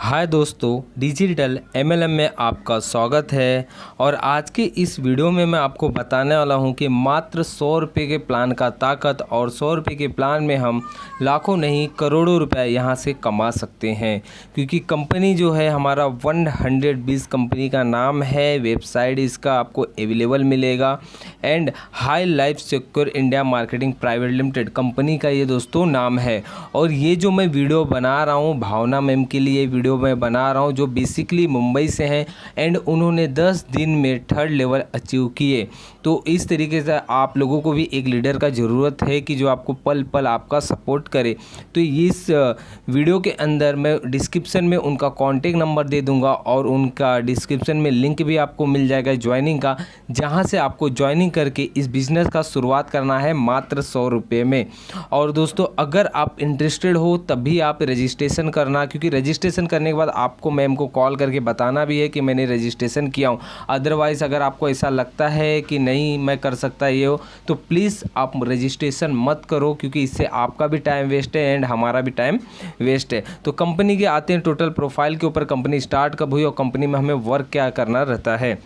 हाय दोस्तों, digital MLM में आपका स्वागत है। और आज के इस वीडियो में मैं आपको बताने वाला हूं कि मात्र 100 रुपये के प्लान का ताकत और 100 रुपये के प्लान में हम लाखों नहीं करोड़ों रुपए यहां से कमा सकते हैं। क्योंकि कंपनी जो है हमारा 120 कंपनी का नाम है, वेबसाइट इसका आपको अवेलेबल मिलेगा and high life secure India marketing private limited company का ये दोस्तों नाम है। और ये जो मैं वीडियो बना रहा हूँ भावना मैम के लिए वीडियो मैं बना रहा हूँ, जो बेसिकली मुंबई से हैं एंड उन्होंने 10 दिन में 3rd लेवल अचीव किए। तो इस तरीके से आप लोगों को भी एक लीडर का ज़रूरत है कि जो आपको पल पल आपका सपोर्ट करे। तो इस वीडियो के अंदर मैं डिस्क्रिप्शन में उनका कॉन्टेक्ट नंबर दे दूंगा और उनका डिस्क्रिप्शन में लिंक भी आपको मिल जाएगा ज्वाइनिंग का, जहां से आपको ज्वाइनिंग करके इस बिज़नेस का शुरुआत करना है मात्र 100 रुपये में। और दोस्तों अगर आप इंटरेस्टेड हो तभी आप रजिस्ट्रेशन करना, क्योंकि रजिस्ट्रेशन करने के बाद आपको मैम को कॉल करके बताना भी है कि मैंने रजिस्ट्रेशन किया हूँ। अदरवाइज़ अगर आपको ऐसा लगता है कि नहीं मैं कर सकता ये हो, तो प्लीज़ आप रजिस्ट्रेशन मत करो, क्योंकि इससे आपका भी टाइम वेस्ट है एंड हमारा भी टाइम वेस्ट है। तो कंपनी के आते हैं टोटल प्रोफाइल के ऊपर, कंपनी स्टार्ट कब हुई और कंपनी में हमें वर्क क्या करना रहता है।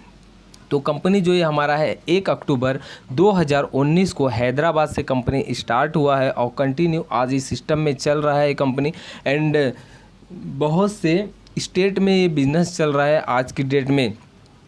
तो कंपनी जो ये हमारा है 1 अक्टूबर 2019 को हैदराबाद से कंपनी स्टार्ट हुआ है और कंटिन्यू आज इस सिस्टम में चल रहा है ये कंपनी एंड बहुत से स्टेट में ये बिज़नेस चल रहा है। आज की डेट में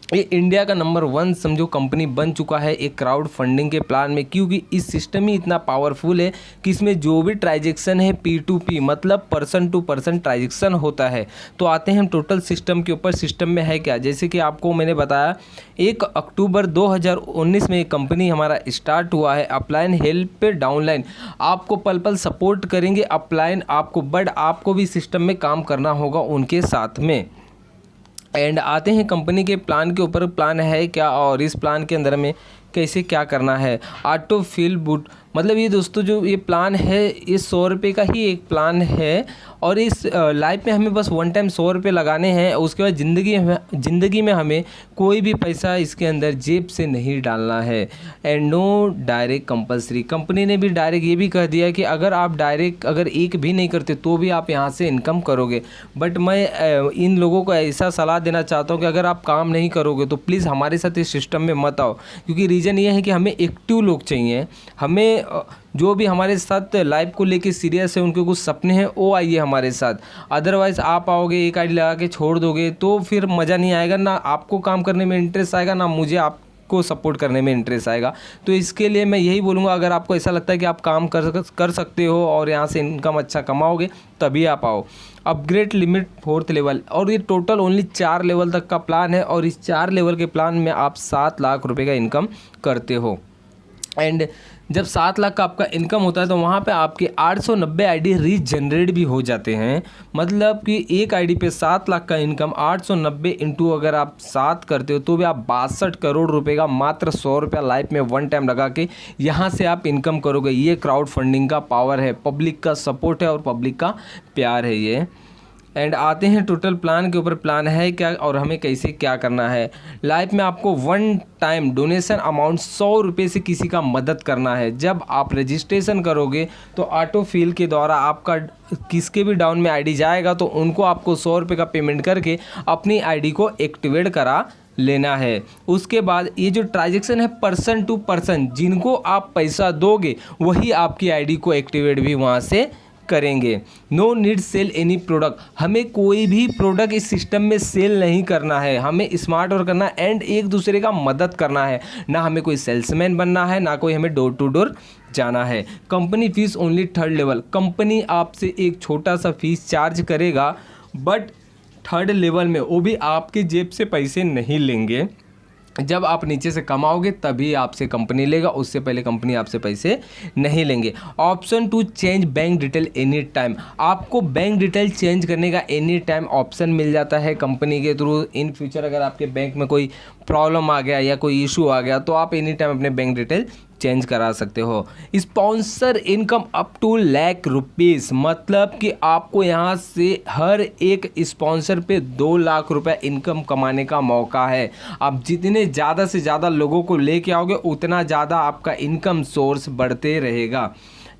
ये इंडिया का नंबर 1 समझो कंपनी बन चुका है एक क्राउड फंडिंग के प्लान में, क्योंकि इस सिस्टम ही इतना पावरफुल है कि इसमें जो भी ट्रांजैक्शन है P2P मतलब पर्सन टू पर्सन ट्रांजैक्शन होता है। तो आते हैं हम टोटल सिस्टम के ऊपर। सिस्टम में है क्या, जैसे कि आपको मैंने बताया 1 अक्टूबर 2019 में ये कंपनी हमारा स्टार्ट हुआ है। अपलाइन हेल्प डाउनलाइन आपको पल पल सपोर्ट करेंगे, अपलाइन आपको बट आपको भी सिस्टम में काम करना होगा उनके साथ में। एंड आते हैं कंपनी के प्लान के ऊपर। प्लान है क्या और इस प्लान के अंदर में कैसे क्या करना है। ऑटो फिल बूट मतलब ये दोस्तों जो ये प्लान है ये 100 रुपये का ही एक प्लान है और इस लाइफ में हमें बस वन टाइम 100 रुपये लगाने हैं। उसके बाद ज़िंदगी में हमें कोई भी पैसा इसके अंदर जेब से नहीं डालना है and no direct compulsory. Company ने भी डायरेक्ट ये भी कह दिया कि अगर आप डायरेक्ट अगर एक भी नहीं करते तो भी आप यहाँ से इनकम करोगे। बट मैं इन लोगों को ऐसा सलाह देना चाहता हूँ कि अगर आप काम नहीं करोगे तो प्लीज़ हमारे साथ इस सिस्टम में मत आओ, क्योंकि रीज़न ये है कि हमें एक्टिव लोग चाहिए। हमें जो भी हमारे साथ लाइफ को लेके सीरियस है, उनके कुछ सपने हैं, वो आइए हमारे साथ। अदरवाइज़ आप आओगे एक आईडी लगा के छोड़ दोगे तो फिर मज़ा नहीं आएगा, ना आपको काम करने में इंटरेस्ट आएगा ना मुझे आपको सपोर्ट करने में इंटरेस्ट आएगा। तो इसके लिए मैं यही बोलूँगा, अगर आपको ऐसा लगता है कि आप काम कर सकते हो और यहाँ से इनकम अच्छा कमाओगे तभी आप आओ। अपग्रेड लिमिट 4th लेवल और ये टोटल ओनली 4 लेवल तक का प्लान है और इस 4 लेवल के प्लान में आप 7 लाख रुपए का इनकम करते हो। एंड जब 7 लाख का आपका इनकम होता है तो वहाँ पे आपके 890 आईडी रीजनरेट भी हो जाते हैं। मतलब कि एक आईडी पे 7 लाख का इनकम 890 इंटू अगर आप 7 करते हो तो भी आप 62 करोड़ रुपए का मात्र 100 रुपया लाइफ में वन टाइम लगा के यहाँ से आप इनकम करोगे। ये क्राउड फंडिंग का पावर है, पब्लिक का सपोर्ट है और पब्लिक का प्यार है ये। एंड आते हैं टोटल प्लान के ऊपर। प्लान है क्या और हमें कैसे क्या करना है। लाइफ में आपको वन टाइम डोनेशन अमाउंट 100 रुपये से किसी का मदद करना है। जब आप रजिस्ट्रेशन करोगे तो ऑटो फिल के द्वारा आपका किसके भी डाउन में आईडी जाएगा तो उनको आपको 100 रुपये का पेमेंट करके अपनी आईडी को एक्टिवेट करा लेना है। उसके बाद ये जो ट्रांजैक्शन है पर्सन टू पर्सन, जिनको आप पैसा दोगे वही आपकी आईडी को एक्टिवेट भी वहाँ से करेंगे। No need sell any product, हमें कोई भी प्रोडक्ट इस सिस्टम में सेल नहीं करना है। हमें स्मार्ट वर्क करना है एंड एक दूसरे का मदद करना है। ना हमें कोई सेल्समैन बनना है, ना कोई हमें डोर टू डोर जाना है। Company fees only 3rd level, company आपसे एक छोटा सा फीस चार्ज करेगा बट 3rd लेवल में वो भी आपके जेब से पैसे नहीं लेंगे। जब आप नीचे से कमाओगे तभी आपसे कंपनी लेगा, उससे पहले कंपनी आपसे पैसे नहीं लेंगे। Option to change bank detail any time, आपको बैंक डिटेल चेंज करने का एनी टाइम ऑप्शन मिल जाता है कंपनी के थ्रू। इन फ्यूचर अगर आपके बैंक में कोई प्रॉब्लम आ गया या कोई इशू आ गया तो आप एनी टाइम अपने बैंक डिटेल चेंज करा सकते हो। Sponsor income up to lakh rupees, मतलब कि आपको यहाँ से हर एक स्पॉन्सर पे 2 लाख रुपए इनकम कमाने का मौका है। आप जितने ज़्यादा से ज़्यादा लोगों को लेके आओगे उतना ज़्यादा आपका इनकम सोर्स बढ़ते रहेगा।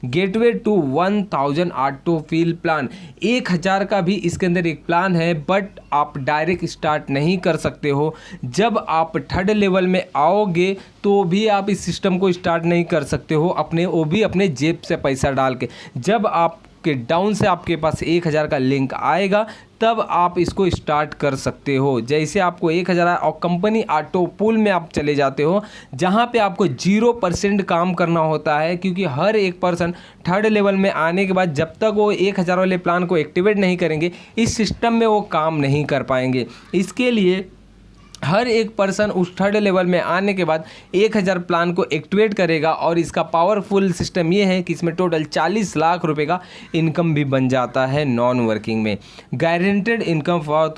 Gateway to 1000 autofill plan. 1000 का भी इसके अंदर एक प्लान है, बट आप डायरेक्ट स्टार्ट नहीं कर सकते हो। जब आप थर्ड लेवल में आओगे तो भी आप इस सिस्टम को स्टार्ट नहीं कर सकते हो, वो भी अपने जेब से पैसा डाल के। जब आपके डाउन से आपके पास 1000 का लिंक आएगा तब आप इसको स्टार्ट कर सकते हो। जैसे आपको 1000 और कंपनी ऑटो पूल में आप चले जाते हो, जहाँ पे आपको 0% काम करना होता है, क्योंकि हर एक पर्सन थर्ड लेवल में आने के बाद जब तक वो 1000 वाले प्लान को एक्टिवेट नहीं करेंगे, इस सिस्टम में वो काम नहीं कर पाएंगे। इसके लिए हर एक पर्सन उस थर्ड लेवल में आने के बाद 1000 प्लान को एक्टिवेट करेगा, और इसका पावरफुल सिस्टम ये है कि इसमें टोटल 40 लाख रुपए का इनकम भी बन जाता है नॉन वर्किंग में। Guaranteed income for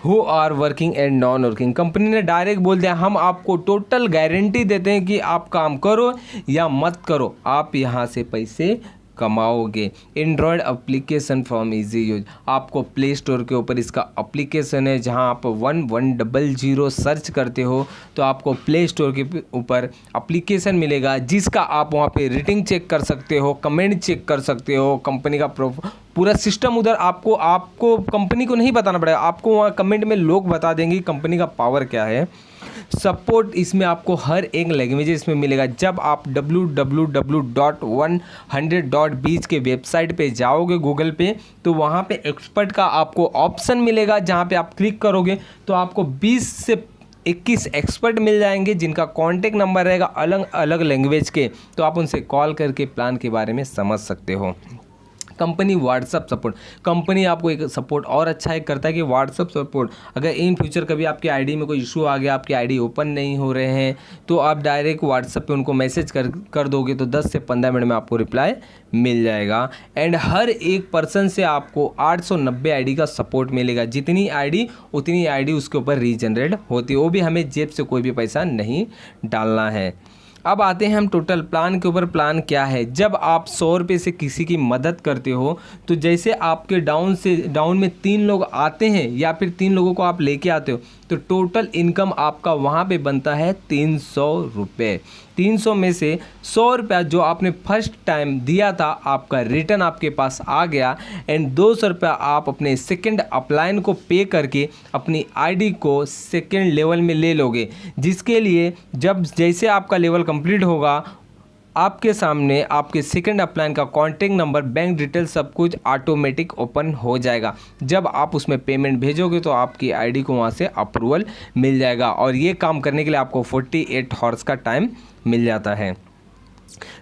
who are working and non working. Company ने डायरेक्ट बोल दिया, हम आपको टोटल गारंटी देते हैं कि आप काम करो या मत करो, आप यहाँ से पैसे कमाओगे। Android application from easy use. आपको प्ले स्टोर के ऊपर इसका एप्लीकेशन है, जहां आप 1100 सर्च करते हो तो आपको प्ले स्टोर के ऊपर एप्लीकेशन मिलेगा, जिसका आप वहां पे रेटिंग चेक कर सकते हो, कमेंट चेक कर सकते हो, कंपनी का पूरा सिस्टम उधर आपको कंपनी को नहीं बताना पड़ेगा, आपको वहाँ कमेंट में लोग बता देंगे कंपनी का पावर क्या है। सपोर्ट इसमें आपको हर एक लैंग्वेज इसमें मिलेगा। जब आप www.100.biz के वेबसाइट पे जाओगे गूगल पे, तो वहाँ पे एक्सपर्ट का आपको ऑप्शन मिलेगा, जहाँ पे आप क्लिक करोगे तो आपको 20 से 21 एक्सपर्ट मिल जाएंगे, जिनका कॉन्टेक्ट नंबर रहेगा अलग अलग लैंग्वेज के। तो आप उनसे कॉल करके प्लान के बारे में समझ सकते हो। Company WhatsApp support. कंपनी आपको एक सपोर्ट और अच्छा है करता है कि व्हाट्सअप सपोर्ट। अगर इन फ्यूचर कभी आपके आईडी में कोई इशू आ गया, आपकी आईडी ओपन नहीं हो रहे हैं, तो आप डायरेक्ट व्हाट्सअप पे उनको मैसेज कर दोगे तो 10 से 15 मिनट में आपको रिप्लाई मिल जाएगा। एंड हर एक पर्सन से आपको 890 आईडी का सपोर्ट मिलेगा। जितनी आईडी उतनी आईडी उसके ऊपर रीजनरेट होती है, वो भी हमें जेब से कोई भी पैसा नहीं डालना है। अब आते हैं हम टोटल प्लान के ऊपर। प्लान क्या है? जब आप 100 रुपये से किसी की मदद करते हो, तो जैसे आपके डाउन में 3 लोग आते हैं या फिर 3 लोगों को आप लेके आते हो, तो टोटल इनकम आपका वहाँ पे बनता है 300 रुपये। 300 में से 100 रुपया जो आपने फर्स्ट टाइम दिया था, आपका रिटर्न आपके पास आ गया। एंड 200 रुपया आप अपने सेकंड अपलाइन को पे करके अपनी आईडी को सेकंड लेवल में ले लोगे, जिसके लिए जब जैसे आपका लेवल कंप्लीट होगा, आपके सामने आपके सेकंड अपलाइन का कॉन्टैक्ट नंबर, बैंक डिटेल सब कुछ ऑटोमेटिक ओपन हो जाएगा। जब आप उसमें पेमेंट भेजोगे तो आपकी आईडी को वहाँ से अप्रूवल मिल जाएगा, और ये काम करने के लिए आपको 48 हॉर्स का टाइम मिल जाता है।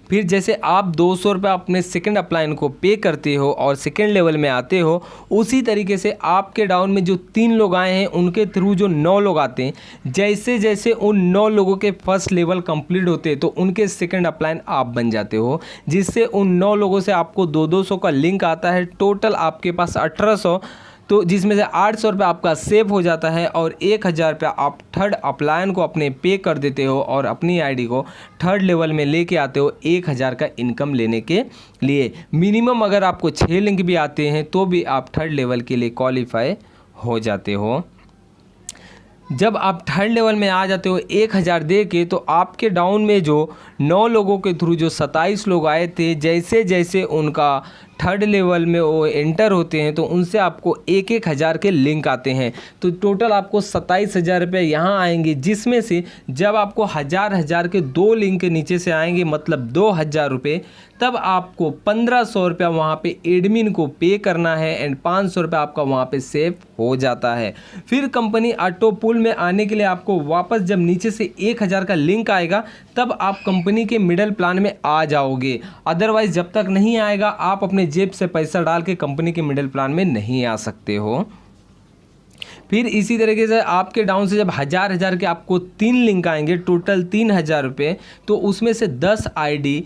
फिर जैसे आप 200 रुपये अपने सेकंड अपलाइन को पे करते हो और सेकंड लेवल में आते हो, उसी तरीके से आपके डाउन में जो 3 लोग आए हैं उनके थ्रू जो 9 लोग आते हैं, जैसे जैसे उन 9 लोगों के फर्स्ट लेवल कंप्लीट होते हैं तो उनके सेकंड अपलाइन आप बन जाते हो, जिससे उन 9 लोगों से आपको 200 का लिंक आता है। टोटल आपके पास 1800, तो जिसमें से 800 रुपये आपका सेव हो जाता है और 1000 रुपया आप थर्ड अपलाइन को अपने पे कर देते हो और अपनी आईडी को थर्ड लेवल में लेके आते हो 1000 का इनकम लेने के लिए। मिनिमम अगर आपको 6 लिंक भी आते हैं तो भी आप थर्ड लेवल के लिए क्वालिफाई हो जाते हो। जब आप थर्ड लेवल में आ जाते हो 1000 दे के, तो आपके डाउन में जो 9 लोगों के थ्रू जो 27 लोग आए थे, जैसे जैसे उनका थर्ड लेवल में वो एंटर होते हैं तो उनसे आपको 1000 के लिंक आते हैं। तो टोटल आपको 27,000 रुपये यहाँ आएंगे, जिसमें से जब आपको 1000 के 2 लिंक नीचे से आएंगे, मतलब 2000 रुपये, तब आपको 1500 रुपया वहाँ पे एडमिन को पे करना है एंड 500 रुपया आपका वहाँ पे सेव हो जाता है। फिर कंपनी ऑटो पूल में आने के लिए आपको वापस जब नीचे से 1000 का लिंक आएगा तब आप कंपनी के मिडल प्लान में आ जाओगे। अदरवाइज जब तक नहीं आएगा आप अपने जेब से पैसा डाल के कंपनी के मिडिल प्लान में नहीं आ सकते हो। फिर इसी तरीके से आपके डाउन से जब 1000 के आपको 3 लिंक आएंगे, टोटल 3000 रुपये, तो उसमें से 10 आईडी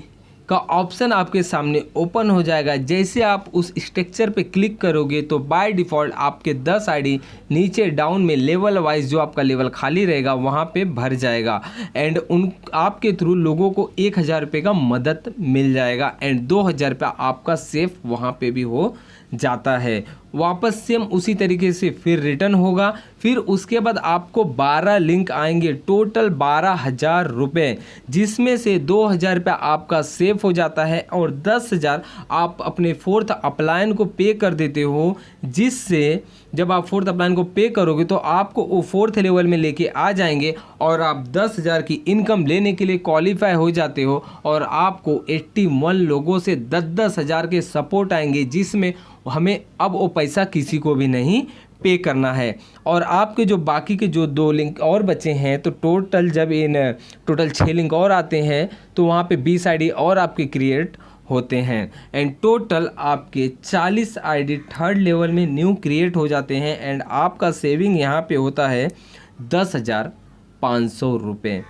का ऑप्शन आपके सामने ओपन हो जाएगा। जैसे आप उस स्ट्रक्चर पे क्लिक करोगे तो बाय डिफ़ॉल्ट आपके 10 आईडी नीचे डाउन में लेवल वाइज जो आपका लेवल खाली रहेगा वहाँ पे भर जाएगा एंड उन आपके थ्रू लोगों को 1000 रुपये का मदद मिल जाएगा एंड 2000 रुपया आपका सेफ वहाँ पे भी हो जाता है। वापस सेम उसी तरीके से फिर रिटर्न होगा। फिर उसके बाद आपको 12 लिंक आएंगे, टोटल 12,000 रुपये, जिसमें से 2,000 रुपये आपका सेफ हो जाता है और 10,000 आप अपने फोर्थ अपलाइन को पे कर देते हो, जिससे जब आप फोर्थ अपलाइन को पे करोगे तो आपको वो फोर्थ लेवल में लेके आ जाएंगे और आप 10,000 की इनकम लेने के लिए क्वालिफाई हो जाते हो और आपको 81 लोगों से 10,000 के सपोर्ट आएंगे, जिसमें हमें अब वो पैसा किसी को भी नहीं पे करना है। और आपके जो बाकी के जो 2 लिंक और बचे हैं, तो टोटल 6 लिंक और आते हैं तो वहाँ पे 20 आईडी और आपके क्रिएट होते हैं एंड टोटल आपके 40 आईडी थर्ड लेवल में न्यू क्रिएट हो जाते हैं एंड आपका सेविंग यहाँ पे होता है 10,500 रुपये।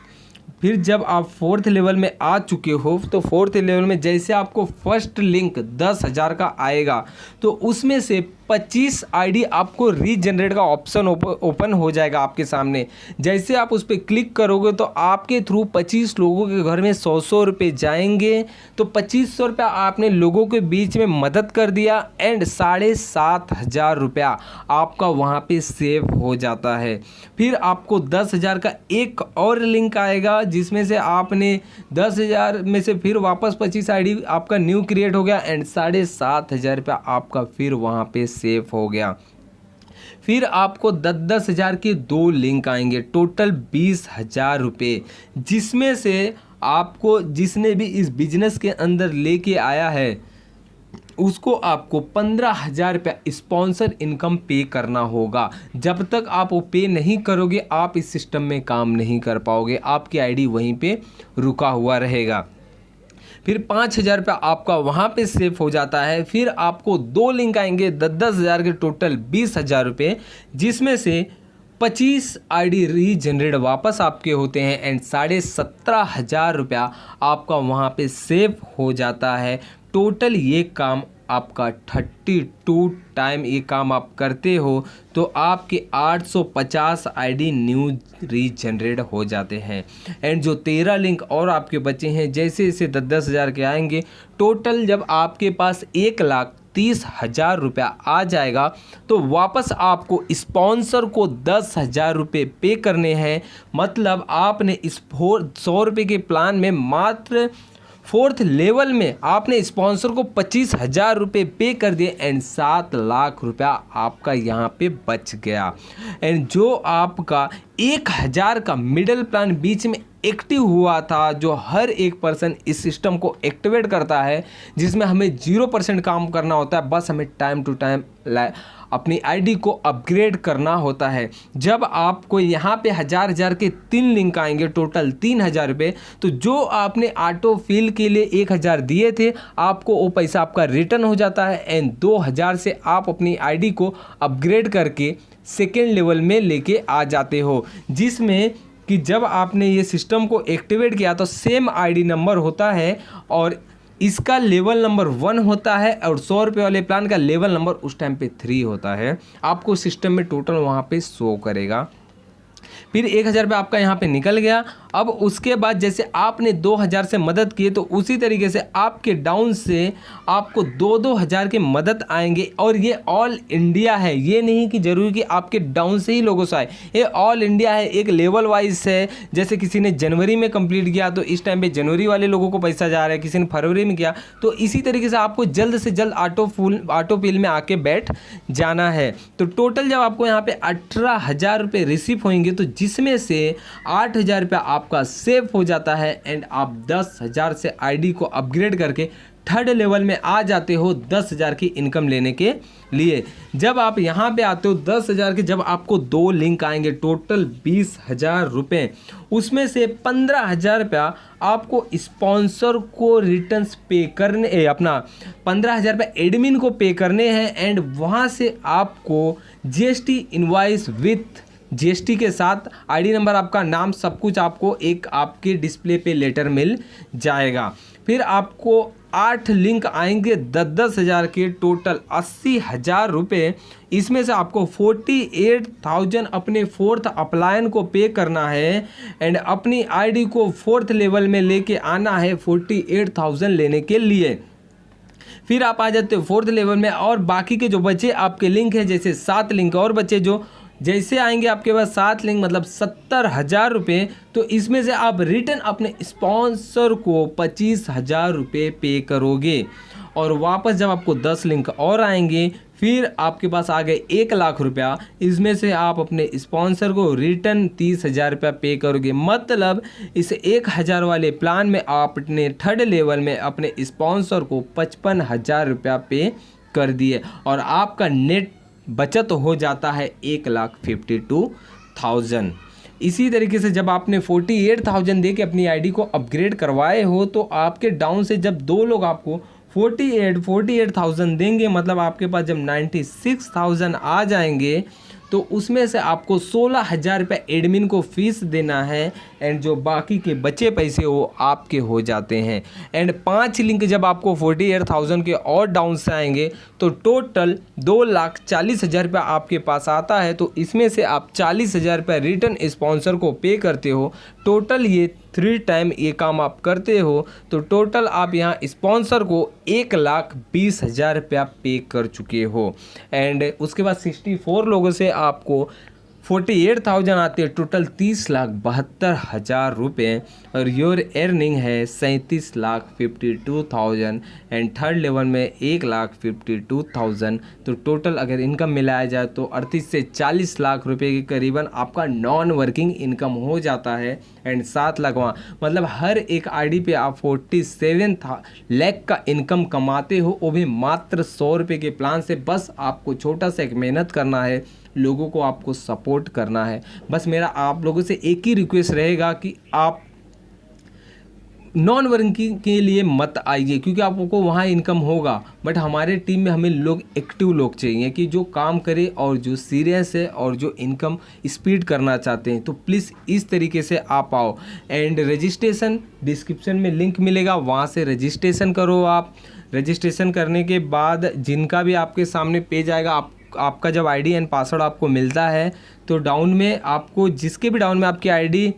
फिर जब आप फोर्थ लेवल में आ चुके हो तो फोर्थ लेवल में जैसे आपको फर्स्ट लिंक 10,000 का आएगा तो उसमें से 25 आईडी आपको रीजनरेट का ऑप्शन ओपन हो जाएगा आपके सामने। जैसे आप उस पर क्लिक करोगे तो आपके थ्रू 25 लोगों के घर में 100 रुपये जाएंगे। तो 2500 रुपया आपने लोगों के बीच में मदद कर दिया एंड 7,500 रुपया आपका वहाँ पे सेव हो जाता है। फिर आपको 10,000 का एक और लिंक आएगा, जिसमें से आपने 10,000 में से फिर वापस 25 आईडी आपका न्यू क्रिएट हो गया एंड 7,500 रुपया आपका फिर वहाँ पे सेफ हो गया। फिर आपको 10,000 के 2 लिंक आएंगे, टोटल 20,000 रुपये, जिसमें से आपको जिसने भी इस बिजनेस के अंदर लेके आया है उसको आपको 15,000 रुपया स्पॉन्सर इनकम पे करना होगा। जब तक आप वो पे नहीं करोगे आप इस सिस्टम में काम नहीं कर पाओगे, आपकी आईडी वहीं पे रुका हुआ रहेगा। फिर 5,000 रुपया आपका वहाँ पे सेफ हो जाता है। फिर आपको 2 लिंक आएंगे 10,000 के, टोटल 20,000 रुपये, जिसमें से 25 आईडी रीजनरेट वापस आपके होते हैं एंड 17,500 रुपया आपका वहाँ पे सेफ हो जाता है। टोटल ये काम आपका 32 टाइम ये काम आप करते हो तो आपके 850 आईडी न्यू रीजनरेट हो जाते हैं एंड जो 13 लिंक और आपके बचे हैं जैसे जैसे 10,000 के आएंगे, टोटल जब आपके पास 1,30,000 रुपया आ जाएगा तो वापस आपको स्पॉन्सर को 10,000 रुपये पे करने हैं। मतलब आपने इस 100 रुपये के प्लान में मात्र फोर्थ लेवल में आपने स्पॉन्सर को 25,000 रुपये पे कर दिए एंड 7 लाख रुपया आपका यहाँ पे बच गया। एंड जो आपका 1,000 का मिडल प्लान बीच में एक्टिव हुआ था, जो हर एक पर्सन इस सिस्टम को एक्टिवेट करता है, जिसमें हमें 0% काम करना होता है, बस हमें टाइम टू टाइम अपनी आईडी को अपग्रेड करना होता है। जब आपको यहाँ पे 1,000 के 3 लिंक आएंगे, टोटल 3,000 रुपये, तो जो आपने ऑटो फिल के लिए 1,000 दिए थे आपको वो पैसा आपका रिटर्न हो जाता है एंड 2,000 से आप अपनी आईडी को अपग्रेड करके सेकेंड लेवल में लेके आ जाते हो, जिसमें कि जब आपने ये सिस्टम को एक्टिवेट किया तो सेम आईडी नंबर होता है और इसका लेवल नंबर 1 होता है और 100 रुपये वाले प्लान का लेवल नंबर उस टाइम पे 3 होता है। आपको सिस्टम में टोटल वहाँ पे शो करेगा। फिर 1,000 रुपये आपका यहाँ पे निकल गया। अब उसके बाद जैसे आपने 2,000 से मदद की तो उसी तरीके से आपके डाउन से आपको 2,000 के मदद आएंगे और ये ऑल इंडिया है, ये नहीं कि जरूरी कि आपके डाउन से ही लोगों से आए, ये ऑल इंडिया है, एक लेवल वाइज है। जैसे किसी ने जनवरी में कंप्लीट किया तो इस टाइम पे जनवरी वाले लोगों को पैसा जा रहा है, किसी ने फरवरी में किया, तो इसी तरीके से आपको जल्द से जल्द ऑटो फिल में आके बैठ जाना है। तो टोटल जब आपको यहाँ पे 18,000 रुपये रिसीव होंगे तो जिसमें से 8,000 रुपया आपका सेव हो जाता है एंड आप 10,000 से आईडी को अपग्रेड करके थर्ड लेवल में आ जाते हो 10,000 की इनकम लेने के लिए। जब आप यहाँ पे आते हो 10,000 के, जब आपको 2 लिंक आएंगे, टोटल 20,000 रुपये, उसमें से 15,000 रुपया आपको स्पॉन्सर को रिटर्न्स पे करने, अपना 15,000 रुपये एडमिन को पे करने हैं एंड वहाँ से आपको GST इनवॉइस विथ GST के साथ आईडी नंबर, आपका नाम, सब कुछ आपको एक आपके डिस्प्ले पे लेटर मिल जाएगा। फिर आपको 8 लिंक आएंगे 10,000 के, टोटल 80,000 रुपये। इसमें से आपको 48,000 अपने फोर्थ अपलायन को पे करना है एंड अपनी आईडी को फोर्थ लेवल में लेके आना है 48,000 लेने के लिए। फिर आप आ जाते हो 4th लेवल में, और बाकी के जो बचे आपके लिंक है, जैसे 7 लिंक और बचे, जो जैसे आएंगे आपके पास 7 लिंक मतलब 70,000 रुपये, तो इसमें से आप रिटर्न अपने स्पॉन्सर को 25,000 रुपये पे करोगे। और वापस जब आपको 10 लिंक और आएंगे, फिर आपके पास आ गए 1,00,000 रुपया, इसमें से आप अपने स्पॉन्सर को रिटर्न 30,000 रुपया पे करोगे। मतलब इस 1,000 वाले प्लान में आप अपने 3rd लेवल में अपने स्पॉन्सर को 55,000 रुपया पे कर दिए, और आपका नेट बचत हो जाता है 1,52,000। इसी तरीके से जब आपने 48,000 दे के अपनी आईडी को अपग्रेड करवाए हो, तो आपके डाउन से जब 2 लोग आपको 48,000 देंगे, मतलब आपके पास जब 96,000 आ जाएंगे, तो उसमें से आपको 16,000 रुपये एडमिन को फीस देना है, एंड जो बाकी के बचे पैसे वो आपके हो जाते हैं। एंड 5 लिंक जब आपको 48,000 के और डाउन से आएंगे, तो टोटल 2,40,000 रुपये आपके पास आता है। तो इसमें से आप 40,000 रुपये रिटर्न स्पॉन्सर को पे करते हो। टोटल ये 3 टाइम ये काम आप करते हो, तो टोटल आप यहाँ स्पॉन्सर को 1,20,000 रुपया पे कर चुके हो। एंड उसके बाद 64 लोगों से आपको 48,000 आते हैं, टोटल 30,72,000 रुपये, और योर अर्निंग है 37,52,000, एंड 3rd लेवल में 1,52,000। तो टोटल अगर इनकम मिलाया जाए तो 38 से 40 लाख रुपए के करीबन आपका नॉन वर्किंग इनकम हो जाता है। एंड 7 लाख वहाँ, मतलब हर एक आईडी पे आप 47 लाख का इनकम कमाते हो, वो भी मात्र 100 रुपये के प्लान से। बस आपको छोटा सा एक मेहनत करना है, लोगों को आपको सपोर्ट करना है। बस मेरा आप लोगों से एक ही रिक्वेस्ट रहेगा कि आप नॉन वर्किंग के लिए मत आइए, क्योंकि आपको वहाँ इनकम होगा, बट हमारे टीम में हमें लोग एक्टिव लोग चाहिए कि जो काम करे और जो सीरियस है और जो इनकम स्पीड करना चाहते हैं। तो प्लीज़ इस तरीके से आप आओ। एंड रजिस्ट्रेशन डिस्क्रिप्शन में लिंक मिलेगा, वहाँ से रजिस्ट्रेशन करो। आप रजिस्ट्रेशन करने के बाद जिनका भी आपके सामने पेज आएगा, आपका जब आईडी एंड पासवर्ड आपको मिलता है, तो डाउन में आपको जिसके भी डाउन में आपकी आईडी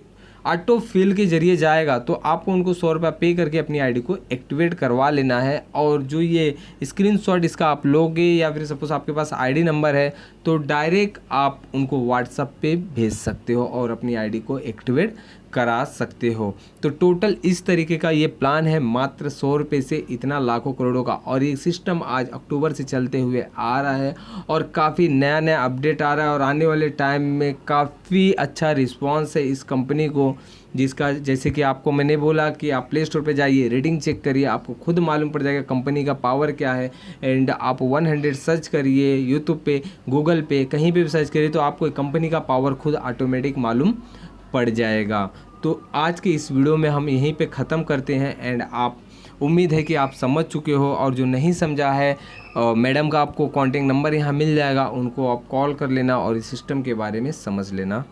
ऑटो फिल के जरिए जाएगा, तो आपको उनको 100 रुपये पे करके अपनी आईडी को एक्टिवेट करवा लेना है। और जो ये स्क्रीनशॉट इसका आप लोगे, या फिर सपोज आपके पास आईडी नंबर है, तो डायरेक्ट आप उनको व्हाट्सएप पे भेज सकते हो और अपनी आईडी को एक्टिवेट करा सकते हो। तो टोटल इस तरीके का ये प्लान है, मात्र 100 रुपये से इतना लाखों करोड़ों का। और ये सिस्टम आज अक्टूबर से चलते हुए आ रहा है, और काफ़ी नया नया अपडेट आ रहा है, और आने वाले टाइम में काफ़ी अच्छा रिस्पांस है इस कंपनी को, जिसका जैसे कि आपको मैंने बोला कि आप प्ले स्टोर पे जाइए, रेटिंग चेक करिए, आपको खुद मालूम पड़ जाएगा कंपनी का पावर क्या है। एंड आप 100 सर्च करिए, यूट्यूब पे, गूगल पे, कहीं पे भी सर्च करिए, तो आपको कंपनी का पावर खुद ऑटोमेटिक मालूम पड़ जाएगा। तो आज के इस वीडियो में हम यहीं पे ख़त्म करते हैं। एंड आप उम्मीद है कि आप समझ चुके हो, और जो नहीं समझा है, मैडम का आपको कॉन्टेक्ट नंबर यहाँ मिल जाएगा, उनको आप कॉल कर लेना और इस सिस्टम के बारे में समझ लेना।